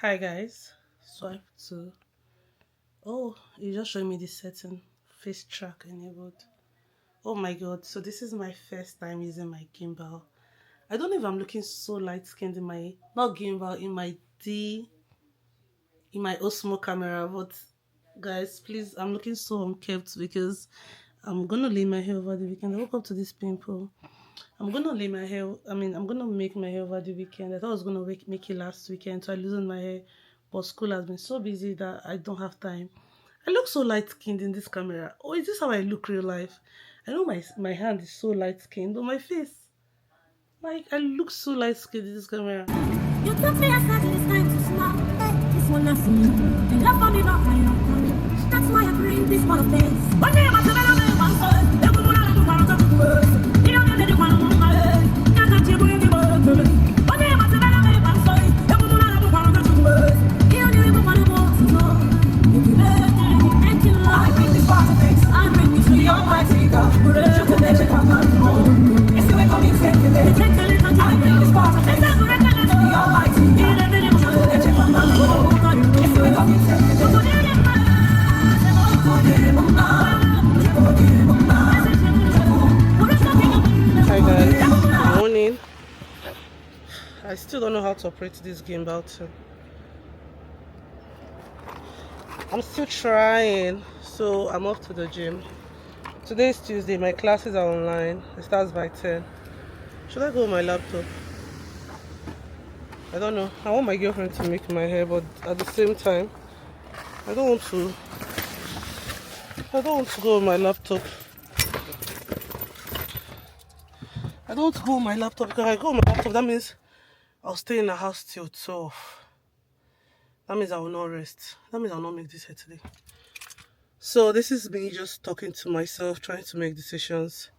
Hi guys, swipe to you just showed me the setting face track enabled. Oh my god, so this is my first time using my gimbal. I don't know if I'm looking so light skinned in my not gimbal in my D in my Osmo camera, but guys, please, I'm looking so unkempt because I'm gonna lay my hair over the weekend. I woke up to this pimple. I'm gonna lay my hair. I'm gonna make my hair over the weekend. I thought I was gonna make it last weekend, so I loosened my hair. But school has been so busy that I don't have time. I look so light skinned in this camera. Oh, is this how I look real life? I know my hand is so light skinned, but my face, like I look so light skinned in this camera. You took me aside, it's time to smile. This one last me. And love for me, not my love. That's why I bring this one of this. One day I'm a one soul. They will not do one of the words. You don't need to do one of my head. Can't touch you with the word to me. One day I'm a one soul. They will not do one of the words. You don't need to do one of the words. Thank you, Lord. I bring this part of things. I bring this to the Almighty God. You can let you come on home. It's the way for me to take it. I bring this part of things. Hi guys, good morning. I still don't know how to operate this gimbal too. I'm still trying, so I'm off to the gym. Today is Tuesday, my classes are online. It starts by 10. Should I go with my laptop? I don't know. I want my girlfriend to make my hair, but at the same time, I don't want to go with my laptop. I don't want to go with my laptop because I go with my laptop, that means I'll stay in the house till 12. That means I will not rest. That means I'll not make this hair today. So this is me just talking to myself, trying to make decisions.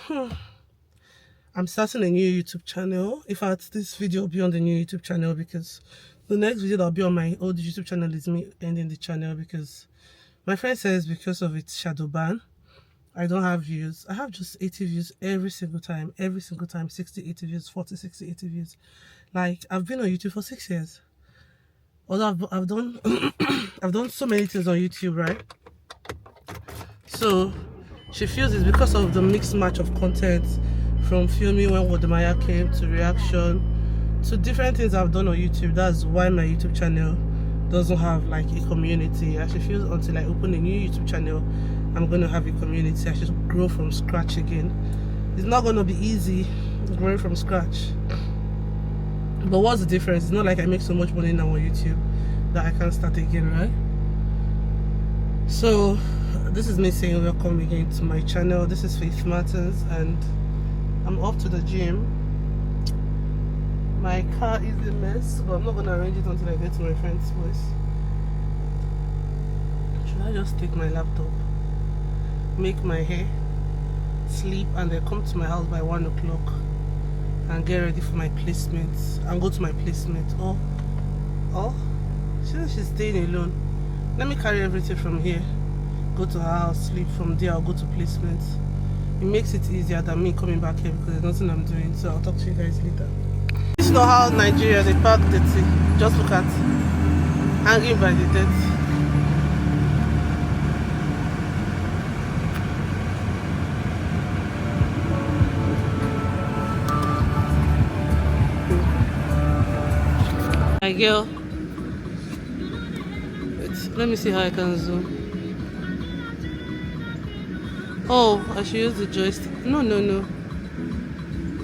I'm starting a new YouTube channel. In fact, this video will be on the new YouTube channel because the next video that'll be on my old YouTube channel is me ending the channel because my friend says because of its shadow ban, I don't have views. I have just 80 views every single time, 60, 80 views, 40, 60, 80 views. Like, I've been on YouTube for 6 years. Although I've done I've done so many things on YouTube, right? So she feels it's because of the mixed match of content, from filming when Wodemaya came to reaction to different things I've done on YouTube. That's why my YouTube channel doesn't have like a community. And she feels until I open a new YouTube channel, I'm going to have a community. I should grow from scratch again. It's not going to be easy growing from scratch. But what's the difference? It's not like I make so much money now on YouTube that I can't start again, right? So this is me saying welcome again to my channel. This is Faith Martins and I'm off to the gym. My car is a mess, but I'm not going to arrange it until I get to my friend's place. Should I just take my laptop, make my hair, sleep, and then come to my house by 1 o'clock and get ready for my placement and go to my placement? Or she's staying alone. Let me carry everything from here, go to her house, sleep. From there I'll go to placement. It makes it easier than me coming back here because there's nothing I'm doing. So I'll talk to you guys later. This is not how Nigeria they park the tea. Just look at hanging by the dead. My girl, let me see how I can zoom. Oh, I should use the joystick. No.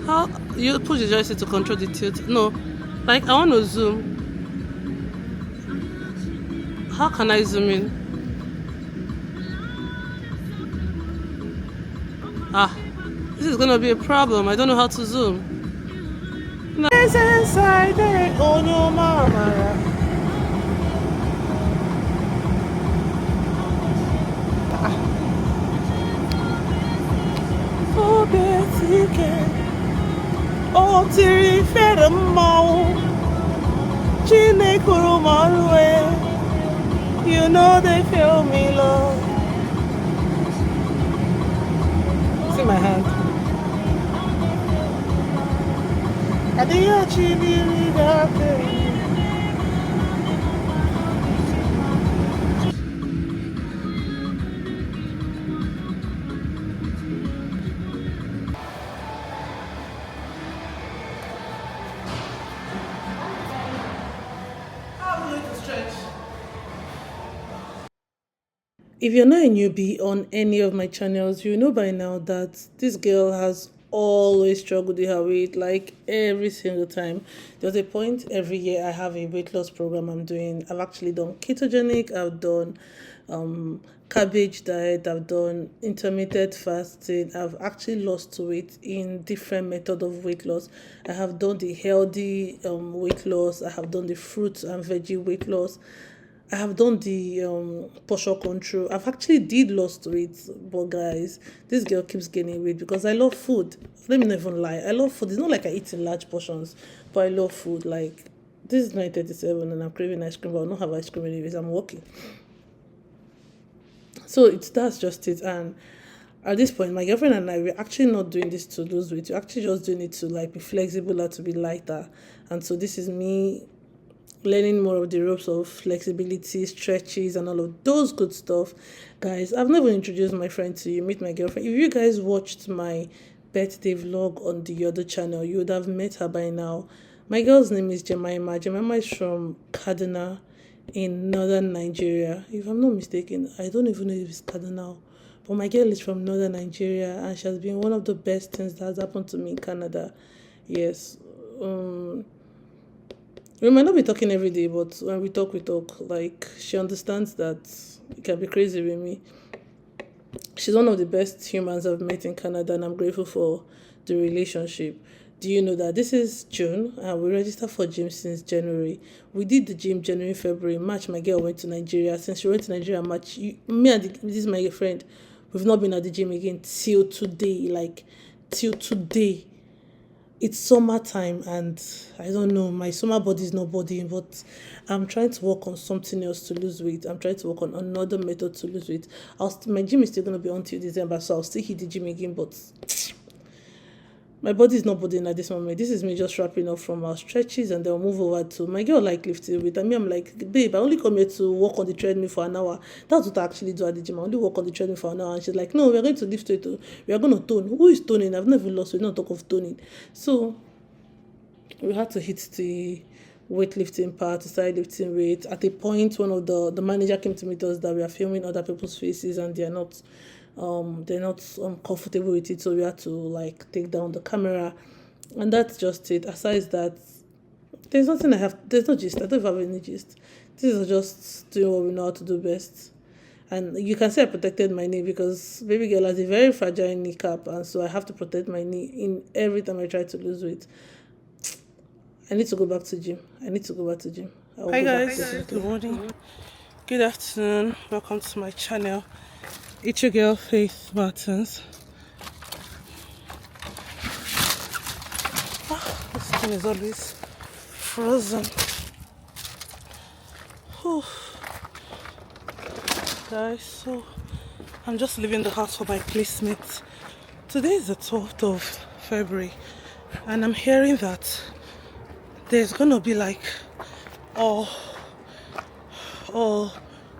How you push the joystick to control the tilt? No, like I want to zoom. How can I zoom in? This is gonna be a problem. I don't know how to zoom. No. Oh, Tiri Fedamo, Chine Kurumanwe, you know they feel me love. See my hand. Adia Chini Vidate. If you're not a newbie on any of my channels, you know by now that this girl has always struggled with her weight, like every single time. There's a point every year I have a weight loss program I'm doing. I've actually done ketogenic, I've done cabbage diet, I've done intermittent fasting, I've actually lost weight in different method of weight loss. I have done the healthy weight loss, I have done the fruits and veggie weight loss, I have done the portion control. I've actually did lost weight, but guys, this girl keeps gaining weight because I love food. Let me not even lie. I love food. It's not like I eat in large portions, but I love food. Like this is 9:37 and I'm craving ice cream, but I'll not have ice cream anyways. I'm working. So that's just it. And at this point, my girlfriend and I, we're actually not doing this to lose weight. We're actually just doing it to like be flexible and to be lighter. And so this is me learning more of the ropes of flexibility, stretches, and all of those good stuff. Guys, I've never introduced my friend to you. Meet my girlfriend. If you guys watched my birthday vlog on the other channel, you would have met her by now. My girl's name is Jemima. Jemima is from Kaduna in northern Nigeria. If I'm not mistaken, I don't even know if it's Kaduna. But my girl is from northern Nigeria and she has been one of the best things that has happened to me in Canada. Yes. We might not be talking every day, but when we talk, we talk. Like, she understands that it can be crazy with me. She's one of the best humans I've met in Canada, and I'm grateful for the relationship. Do you know that this is June and we registered for gym since January? We did the gym January, February, March. My girl went to Nigeria. Since she went to Nigeria in March, me and this is my friend, we've not been at the gym again till today. Like, till today. It's summertime and I don't know, my summer body is not bodying, but I'm trying to work on something else to lose weight. I'm trying to work on another method to lose weight. My gym is still going to be until December, so I'll still hit the gym again, but my body is not bodying at this moment. This is me just wrapping up from our stretches and then we'll move over to my girl like lifting weight. I mean, I'm like, babe, I only come here to walk on the treadmill for an hour. That's what I actually do at the gym. I only walk on the treadmill for an hour. And she's like, no, we're going to lift weight. We are going to tone. Who is toning? I've never lost weight. Not talk of toning. So we had to hit the weightlifting part, started lifting weight. At a point, one of the manager came to meet us that we are filming other people's faces and they're not comfortable with it, so we had to like take down the camera, and that's just it. Aside that, there's no gist. I don't have any gist. This is just doing what we know how to do best. And you can say I protected my knee because baby girl has a very fragile kneecap, and so I have to protect my knee in every time I try to lose weight. I need to go back to gym. Hi guys, good morning, good afternoon, welcome to my channel. It's your girl Faith Martins. This thing is always frozen. Whew. Guys, so I'm just leaving the house for my placement. Today is the 12th of February and I'm hearing that there's gonna be like a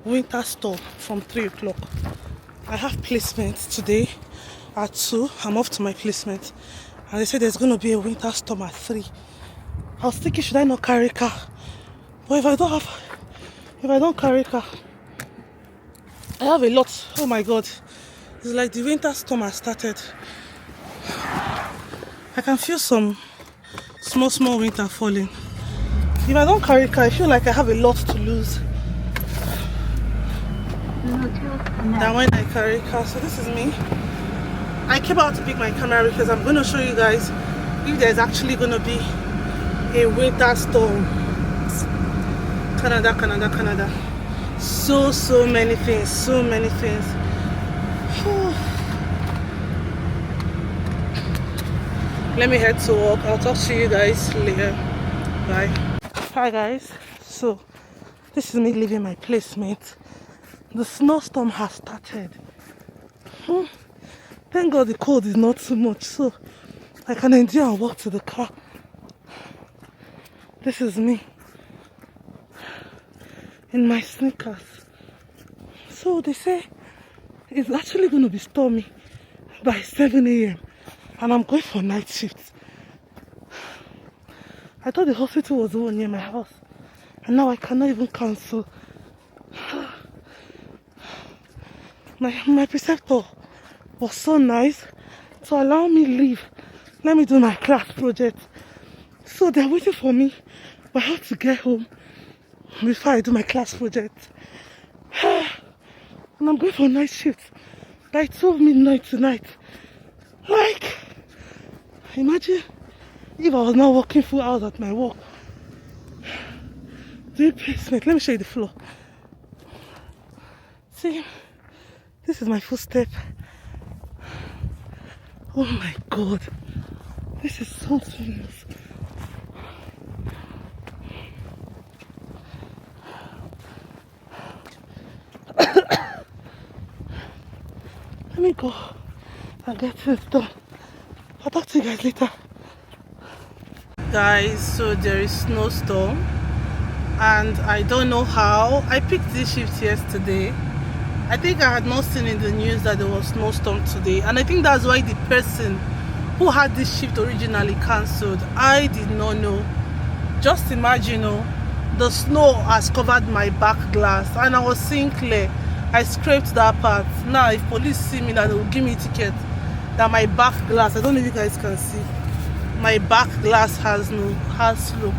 winter storm from 3 o'clock. I have placement today at 2. I'm off to my placement. And they said there's going to be a winter storm at 3. I was thinking, should I not carry car? But if I don't carry car, I have a lot. Oh my God. It's like the winter storm has started. I can feel some small winter falling. If I don't carry car, I feel like I have a lot to lose than when I carry car. So this is me. I came out to pick my camera because I'm going to show you guys if there's actually going to be a winter storm. Canada. So many things. Let me head to work. I'll talk to you guys later. Bye. Hi guys. So this is me leaving my placement. The snowstorm has started. Thank God the cold is not too much, so I can endure and walk to the car. This is me in my sneakers. So they say it's actually going to be stormy by 7 a.m. and I'm going for night shift. I thought the hospital was over near my house. And now I cannot even cancel. My preceptor was so nice to allow me leave. Let me do my class project. So they're waiting for me, but I have to get home before I do my class project. And I'm going for night shift by 12 midnight tonight. Like, imagine if I was not working full hours at my work. Doing placement. Let me show you the floor. See, this is my footstep. Oh my god, this is so serious. Let me go and get things done. I'll talk to you guys later. Guys, so there is snowstorm and I don't know how. I picked this shift yesterday. I think I had not seen in the news that there was snowstorm today, and I think that's why the person who had this shift originally cancelled. I did not know. Just imagine, the snow has covered my back glass and I was seeing clear. I scraped that part. Now if police see me, that they will give me a ticket. That my back glass, I don't know if you guys can see, my back glass has slope.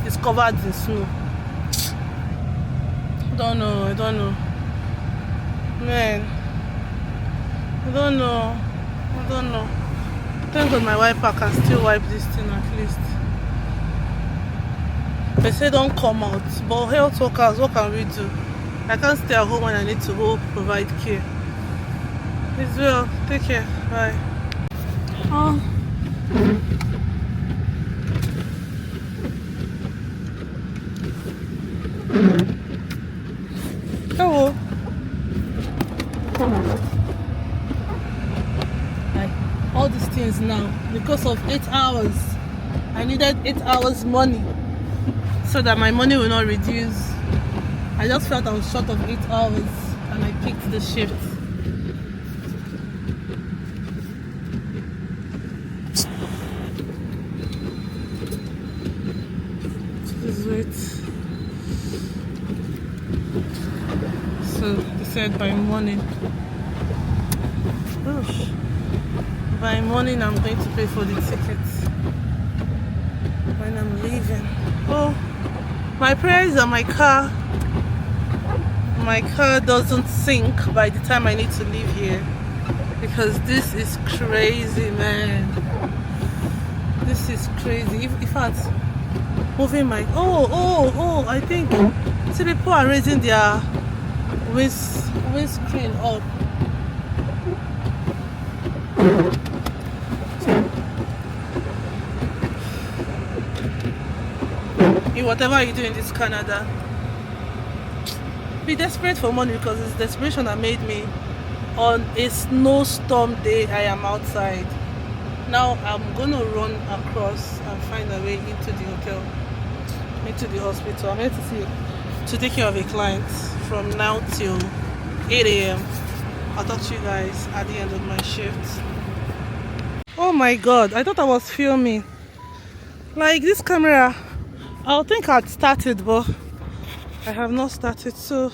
It's covered in snow. I don't know. Man, I don't know. Thank God my wiper can still wipe this thing at least. They say don't come out, but health workers, what can we do? I can't stay at home when I need to go provide care. It's well. Take care. Bye. Oh. Hello. Like all these things now because of 8 hours. I needed 8 hours money so that my money will not reduce. I just felt I was short of 8 hours and I picked the shift. Please wait. So they said by morning. Gosh. By morning I'm going to pay for the tickets when I'm leaving. Oh, my prayers are my car doesn't sink by the time I need to leave here, because this is crazy, man. This is crazy. In fact, moving my I think see people are raising their windscreen up. In whatever you do in this Canada, be desperate for money, because it's desperation that made me. On a snowstorm day, I am outside. Now I'm gonna run across and find a way into the hotel, into the hospital. I'm here to take care of a client from now till 8 a.m. I'll talk to you guys at the end of my shift. Oh my god, I thought I was filming. Like this camera, I think I'd started, but I have not started. So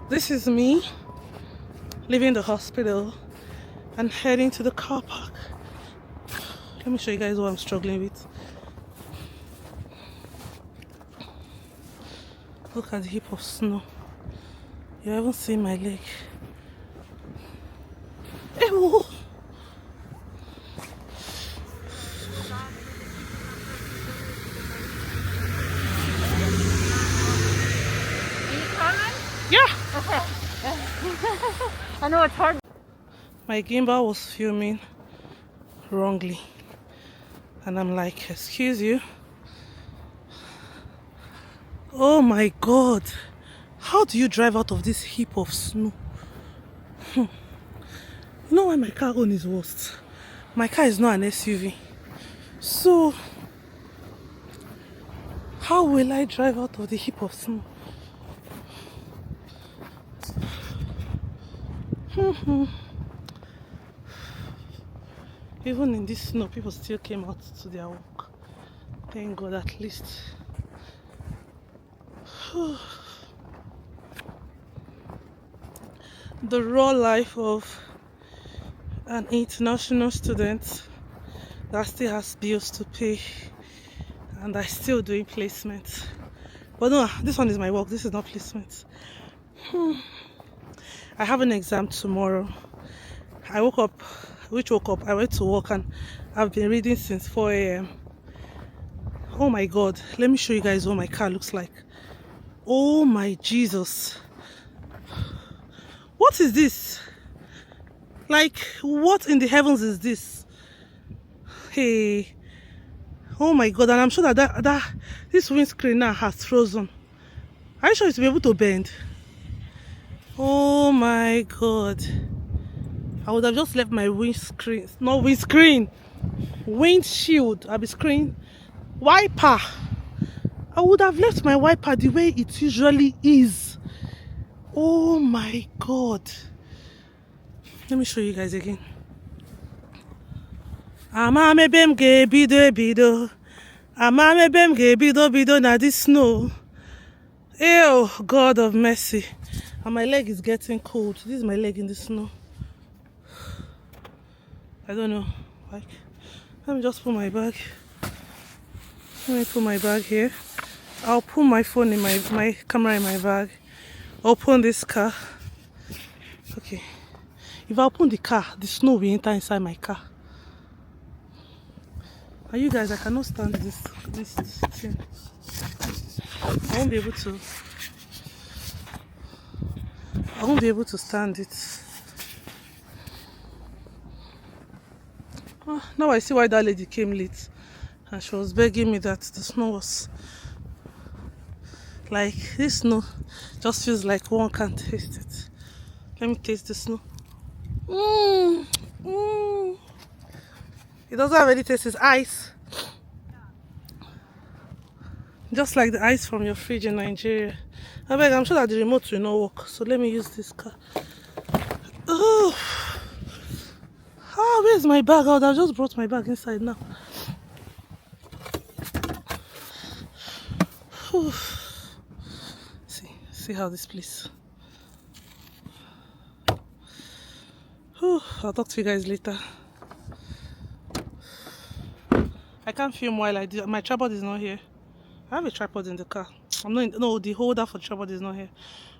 this is me leaving the hospital and heading to the car park. Let me show you guys what I'm struggling with. Look at the heap of snow. You haven't seen my leg. Ew. Yeah. I know it's hard. My gimbal was filming wrongly, and I'm like, excuse you. Oh my god, how do you drive out of this heap of snow? You know why my car own is worst? My car is not an SUV, so how will I drive out of the heap of snow? Even in this snow, people still came out to their work. Thank God, at least. The raw life of an international student that still has bills to pay, and I still doing placement. But no, this one is my work. This is not placement. I have an exam tomorrow. I woke up. I went to work and I've been reading since 4 a.m. Oh my god, let me show you guys what my car looks like. Oh my Jesus. What is this? Like, what in the heavens is this? Hey. Oh my god, and I'm sure that this windscreen now has frozen. Are you sure it's be able to bend? Oh my god. I would have just left my windscreen, not windscreen, windshield, I'll be screen, wiper. I would have left my wiper the way it usually is. Oh my god. Let me show you guys again. Amamebem ge bido. Amamebem ge bido na this snow. Ew, God of mercy. And my leg is getting cold. This is my leg in the snow. I don't know. Like, let me just put my bag. Let me put my bag here. I'll put my phone in my camera in my bag. Open this car. Okay. If I open the car, the snow will enter inside my car. And you guys, I cannot stand this thing. I won't be able to stand it. Oh, now I see why that lady came late. And she was begging me that the snow was like, this snow just feels like one can't taste it. Let me taste the snow. It doesn't have any taste, it's ice. Just like the ice from your fridge in Nigeria. I'm sure that the remote will not work, so let me use this car. Oh, where's my bag? Oh, I just brought my bag inside now. See how this place. I'll talk to you guys later. I can't film while I do. My tripod is not here. I have a tripod in the car. No, the holder for the tripod is not here.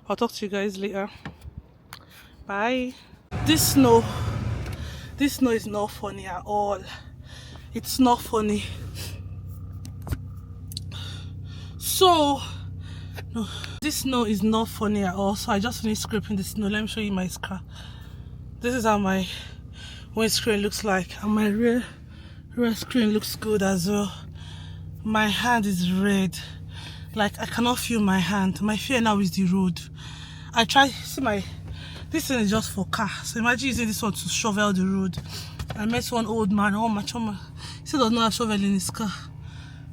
I'll talk to you guys later. Bye. This snow is not funny at all. It's not funny. So, no, this snow is not funny at all. So I just finished scraping the snow. Let me show you my scar. This is how my windscreen looks like, and my rear screen looks good as well. My hand is red, like I cannot feel my hand. My fear now is the road. I try, see this thing is just for car, so imagine using this one to shovel the road. I met one old man, oh my chama, he still does not have shovel in his car.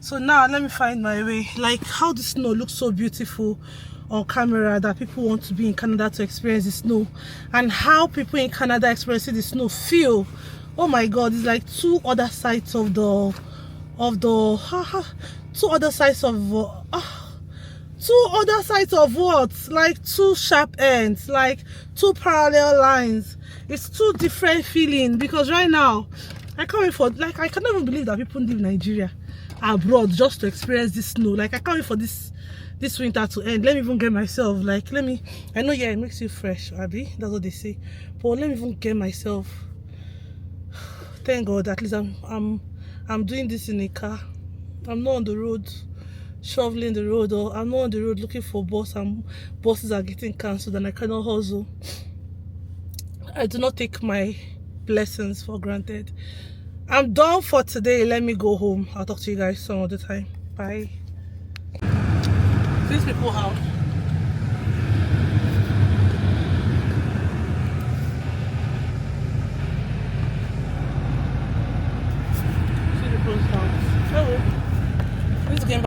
So now let me find my way. Like how the snow looks so beautiful on camera, that people want to be in Canada to experience the snow, and how people in Canada experiencing the snow feel. Oh my god, it's like two other sides of what? Like two sharp ends, like two parallel lines. It's two different feelings, because right now I can't wait for, like, I cannot even believe that people leave Nigeria abroad just to experience this snow. Like I can't wait for this winter to end. Let me even get myself, like, I know, yeah, it makes you fresh, Abby, that's what they say, but let me even get myself. Thank God, at least I'm doing this in a car. I'm not on the road shoveling the road, or I'm not on the road looking for bus and buses are getting cancelled and I cannot hustle. I do not take my blessings for granted. I'm done for today. Let me go home. I'll talk to you guys some other time. Bye. These people have